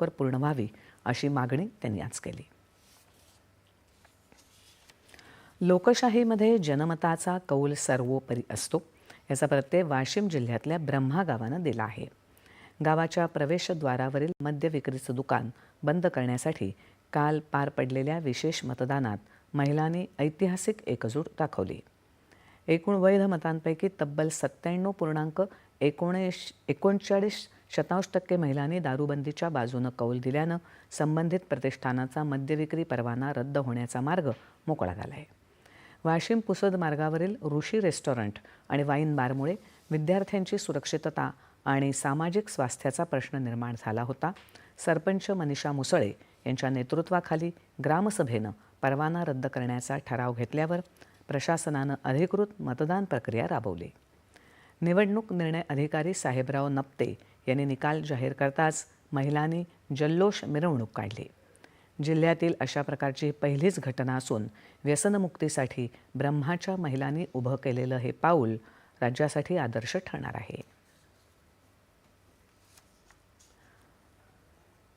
पूर्ण व्हावी अशी मागणी त्यांनी आज केली. लोकशाहीमध्ये जनमताचा कौल सर्वोपरी असतो याचा प्रत्यय वाशिम जिल्ह्यातल्या ब्रह्मा गावानं दिला आहे. गावाच्या प्रवेशद्वारावरील मद्य विक्रीचं दुकान बंद करण्यासाठी काल पार पडलेल्या विशेष मतदानात महिलांनी ऐतिहासिक एकजूट दाखवली. एकूण वैध मतांपैकी तब्बल 97.39% महिलांनी दारूबंदीच्या बाजूनं कौल दिल्यानं संबंधित प्रतिष्ठानाचा मद्यविक्री परवाना रद्द होण्याचा मार्ग मोकळा झाला आहे. वाशिम पुसद मार्गावरील ऋषी रेस्टॉरंट आणि वाईन बारमुळे विद्यार्थ्यांची सुरक्षितता आणि सामाजिक स्वास्थ्याचा प्रश्न निर्माण झाला होता. सरपंच मनीषा मुसळे यांच्या नेतृत्वाखाली ग्रामसभेनं परवाना रद्द करण्याचा ठराव घेतल्यावर प्रशासनानं अधिकृत मतदान प्रक्रिया राबवली. निवडणूक निर्णय अधिकारी साहेबराव नप्ते यांनी निकाल जाहीर करताच महिलांनी जल्लोष मिरवणूक काढली. जिल्ह्यातील अशा प्रकारची पहिलीच घटना असून व्यसनमुक्तीसाठी ब्रह्माच्या महिलांनी उभं केलेलं हे पाऊल राज्यासाठी आदर्श ठरणार आहे.